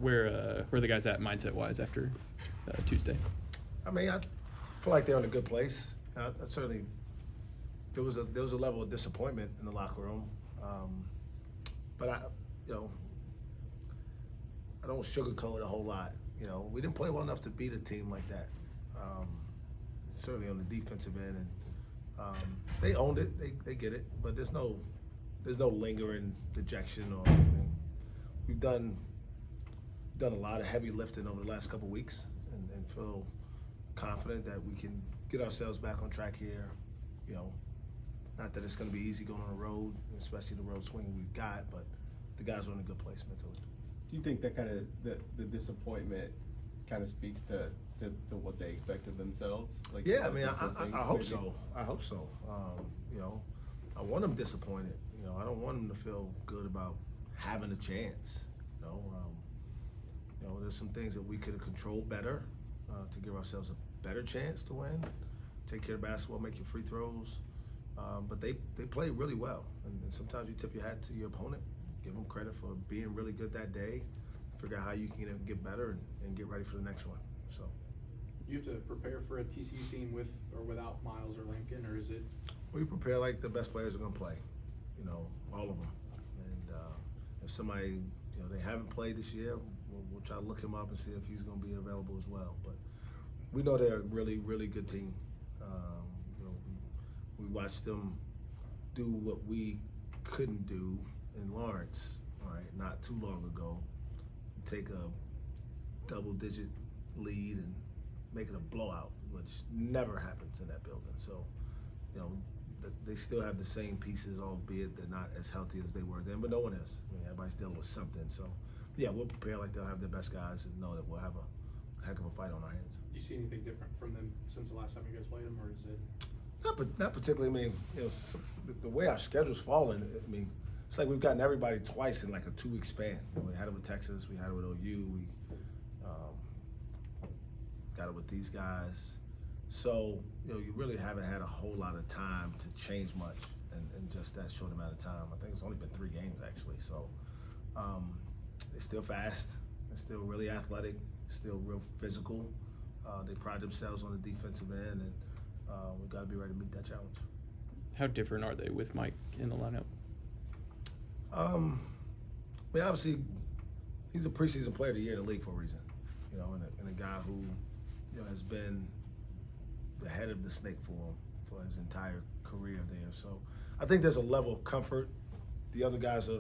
where the guys at mindset wise after Tuesday? I mean, I feel like they're in a good place. I certainly there was a level of disappointment in the locker room, but you know, I don't sugarcoat a whole lot. You know, we didn't play well enough to beat a team like that. Um, Certainly on the defensive end, and they owned it. They get it, but there's no lingering dejection or anything. We've done a lot of heavy lifting over the last couple of weeks, and feel confident that we can get ourselves back on track here. You know, not that it's going to be easy going on the road, especially the road swing we've got, but the guys are in a good place mentally. Do you think that kind of the disappointment kind of speaks to what they expect of themselves? Like, yeah, I mean, I hope so. I hope so. You know, I want them disappointed. You know, I don't want them to feel good about having a chance. You know, there's some things that we could have controlled better to give ourselves a better chance to win. Take care of basketball, make your free throws. But they play really well, and sometimes you tip your hat to your opponent, give them credit for being really good that day, figure out how you can get better and get ready for the next one. So. You have to prepare for a TCU team with or without Miles or Lincoln, or is it? We prepare like the best players are going to play, you know, all of them. And if somebody, you know, they haven't played this year, we'll try to look him up and see if he's going to be available as well. But we know they're a really, really good team. You know, we watched them do what we couldn't do in Lawrence, all right, not too long ago. Take a double-digit lead and make it a blowout, which never happens in that building. So, you know, they still have the same pieces, albeit they're not as healthy as they were then, but no one is. I mean, everybody's dealing with something. So, yeah, we'll prepare like they'll have their best guys and know that we'll have a heck of a fight on our hands. Do you see anything different from them since the last time you guys played them, or is it? Not particularly. I mean, you know, the way our schedule's falling, I mean, it's like we've gotten everybody twice in like a 2-week span. You know, we had it with Texas, we had it with OU, we got it with these guys. So, you know, you really haven't had a whole lot of time to change much in just that short amount of time. I think it's only been 3 games actually. So they're still fast, they're still really athletic, still real physical. They pride themselves on the defensive end, and we've got to be ready to meet that challenge. How different are they with Mike in the lineup? I mean, obviously, he's a preseason player of the year in the league for a reason, you know, and a guy who, you know, has been the head of the snake for his entire career there. So I think there's a level of comfort. The other guys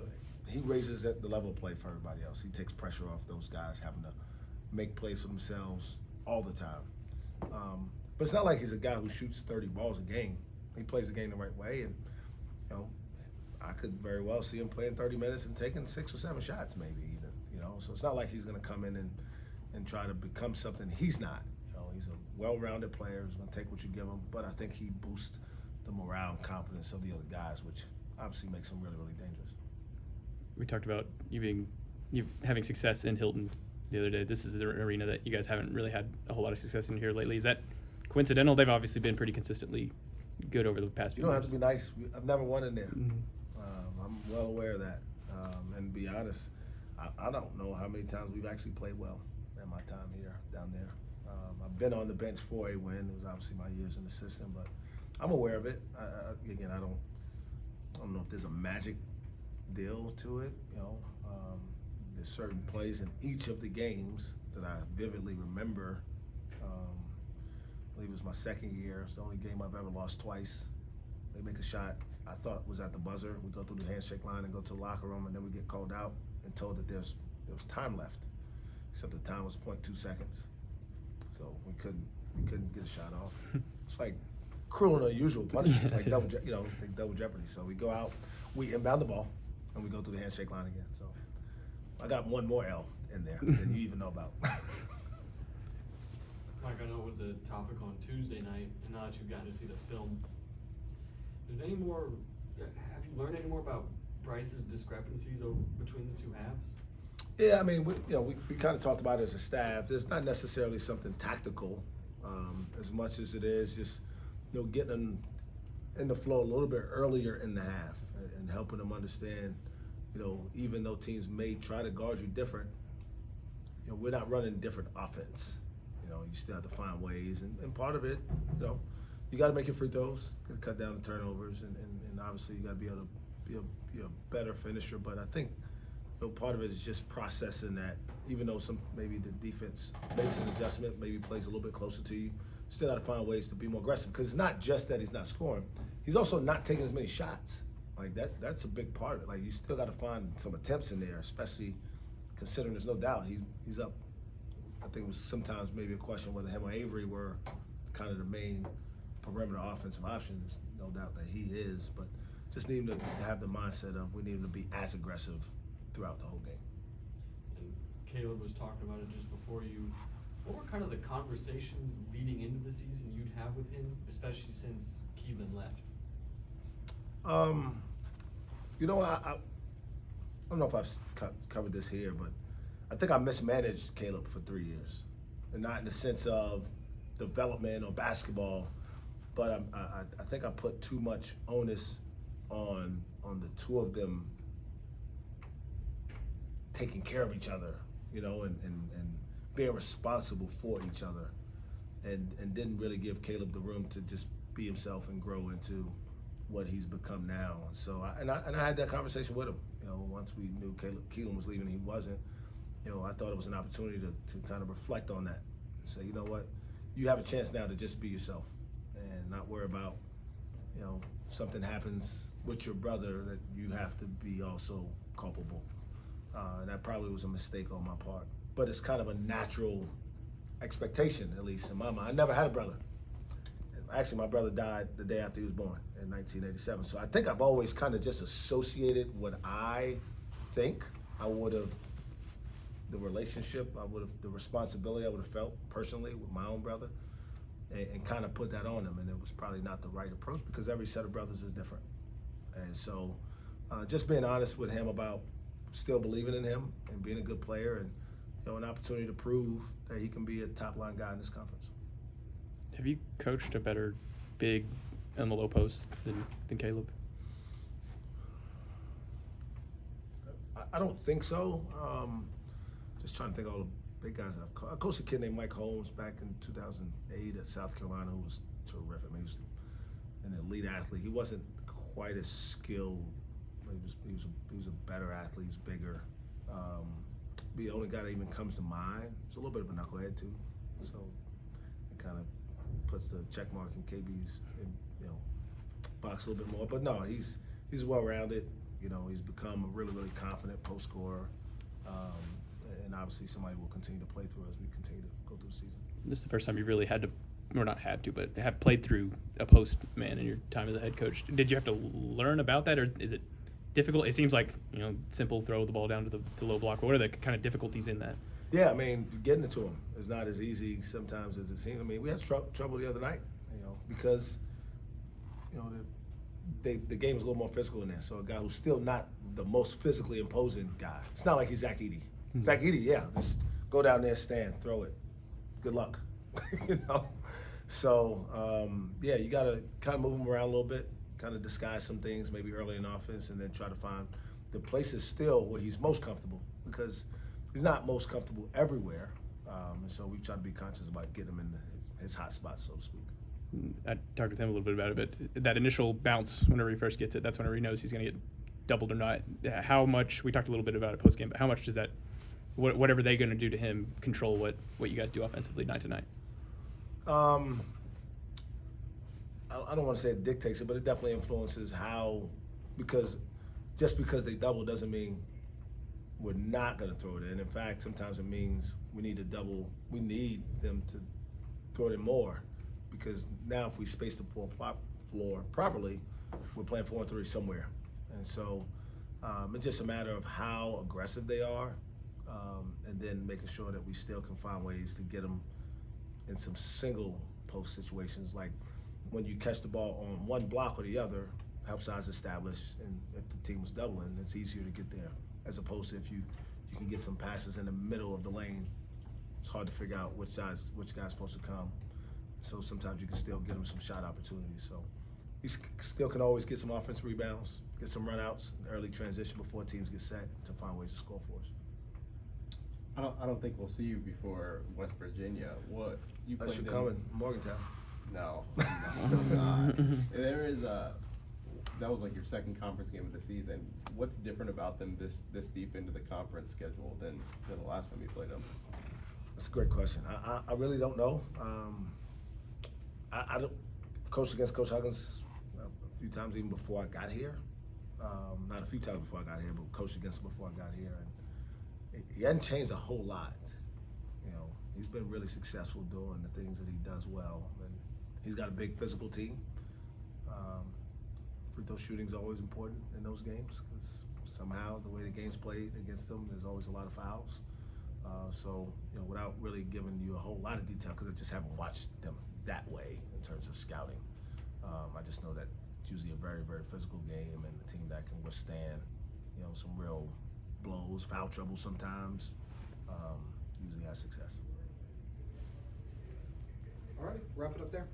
he raises the level of play for everybody else. He takes pressure off those guys having to make plays for themselves all the time. But it's not like he's a guy who shoots 30 balls a game. He plays the game the right way, and you know, I could very well see him playing 30 minutes and taking 6 or 7 shots, maybe even. You know, so it's not like he's going to come in and try to become something he's not. You know, he's a well-rounded player who's going to take what you give him, but I think he boosts the morale and confidence of the other guys, which obviously makes him really, really dangerous. We talked about you having success in Hilton the other day. This is an arena that you guys haven't really had a whole lot of success in here lately. Is that coincidental? They've obviously been pretty consistently good over the past few years. You don't have to be nice. I've never won in there. Mm-hmm. I'm well aware of that. And to be honest, I don't know how many times we've actually played well in my time here, down there. I've been on the bench for a win. It was obviously my years in the system, but I'm aware of it. Again, I don't know if there's a magic deal to it. You know, there's certain plays in each of the games that I vividly remember. I believe it was my second year. It's the only game I've ever lost twice. They make a shot I thought was at the buzzer. We go through the handshake line and go to the locker room, and then we get called out and told that there was time left, except the time was 0.2 seconds. So we couldn't get a shot off. It's like cruel and unusual punishment. It's like double jeopardy. So we go out, we inbound the ball, and we go through the handshake line again. So I got one more L in there than you even know about. Mike, I know it was a topic on Tuesday night, and now that you've gotten to see the film, have you learned any more about Bryce's discrepancies between the two halves? Yeah, I mean, we kind of talked about it as a staff. It's not necessarily something tactical, as much as it is just, getting in the flow a little bit earlier in the half and helping them understand, even though teams may try to guard you different, we're not running different offense. You still have to find ways, and part of it, you got to make your free throws, got to cut down the turnovers, and obviously you got to be able to be a better finisher. But I think part of it is just processing that. Even though maybe the defense makes an adjustment, maybe plays a little bit closer to you, still got to find ways to be more aggressive. Because it's not just that he's not scoring; he's also not taking as many shots. Like that's a big part of it. Like you still got to find some attempts in there, especially considering there's no doubt he's up. I think it was sometimes maybe a question whether him or Avery were kind of the main perimeter offensive options. No doubt that he is, but just need him to have the mindset of we need him to be as aggressive throughout the whole game. And Caleb was talking about it just before you. What were kind of the conversations leading into the season you'd have with him, especially since Keelan left? I don't know if I've covered this here, but I think I mismanaged Caleb for 3 years, and not in the sense of development or basketball, but I think I put too much onus on the two of them taking care of each other, and being responsible for each other, and didn't really give Caleb the room to just be himself and grow into what he's become now. And so I had that conversation with him. Once we knew Keelan was leaving, he wasn't. I thought it was an opportunity to kind of reflect on that and say, you know what, you have a chance now to just be yourself and not worry about, something happens with your brother that you have to be also culpable. And that probably was a mistake on my part. But it's kind of a natural expectation, at least in my mind. I never had a brother. Actually, my brother died the day after he was born in 1987. So I think I've always kind of just associated what I think I would have, the relationship, the responsibility I would have felt personally with my own brother, and kind of put that on him. And it was probably not the right approach because every set of brothers is different. And so just being honest with him about still believing in him and being a good player, and an opportunity to prove that he can be a top line guy in this conference. Have you coached a better big in the low post than Caleb? I don't think so. Just trying to think of all the big guys that I've coached. I coached a kid named Mike Holmes back in 2008 at South Carolina, who was terrific. He was an elite athlete. He wasn't quite as skilled. He was a better athlete. He's bigger. The only guy that even comes to mind. He's a little bit of a knucklehead too, so it kind of puts the check mark in KB's box a little bit more. But no, he's well-rounded. He's become a really, really confident post scorer, and obviously somebody will continue to play through as we continue to go through the season. This is the first time you really had to, or not had to, but have played through a post man in your time as a head coach. Did you have to learn about that, or is it difficult? It seems like simple, throw the ball down to the low block. What are the kind of difficulties in that? Yeah, getting it to him is not as easy sometimes as it seems. We had trouble the other night, because the game's a little more physical in there. So a guy who's still not the most physically imposing guy. It's not like he's Zach Edey. Zach Edey, yeah, just go down there, stand, throw it. Good luck, So yeah, you got to kind of move him around a little bit, kind of disguise some things maybe early in offense, and then try to find the places still where he's most comfortable, because he's not most comfortable everywhere. And so we try to be conscious about getting him in his hot spots, so to speak. I talked with him a little bit about it, but that initial bounce, whenever he first gets it, that's whenever he knows he's going to get doubled or not. How much, we talked a little bit about it post game, but how much does that, whatever they're going to do to him, control what you guys do offensively night to night? I don't want to say it dictates it, but it definitely influences how, because just because they double doesn't mean we're not going to throw it in. In fact, sometimes it means we need them to throw it in more, because now if we space the floor properly, we're playing 4-on-3 somewhere. And so it's just a matter of how aggressive they are, and then making sure that we still can find ways to get them in some single post situations, like when you catch the ball on one block or the other, help size established, and if the team was doubling, it's easier to get there, as opposed to if you can get some passes in the middle of the lane. It's hard to figure out which guy's supposed to come. So sometimes you can still get him some shot opportunities. So he still can always get some offensive rebounds, get some runouts, early transition before teams get set, to find ways to score for us. I don't think we'll see you before West Virginia. What you Unless played you're coming, Morgantown. No, I'm not. There is that was like your second conference game of the season. What's different about them this deep into the conference schedule than the last time you played them? That's a great question. I really don't know. I don't coached against Coach Huggins a few times even before I got here. Not a few times before I got here, but coached against him before I got here, and he hasn't changed a whole lot. You know, he's been really successful doing the things that he does well, and he's got a big physical team. Free throw shooting is always important in those games because somehow the way the game's played against them, there's always a lot of fouls. So, you know, without really giving you a whole lot of detail, because I just haven't watched them that way in terms of scouting, I just know that it's usually a very, very physical game and a team that can withstand, you know, some real blows, foul trouble sometimes, usually has success. All right, wrap it up there.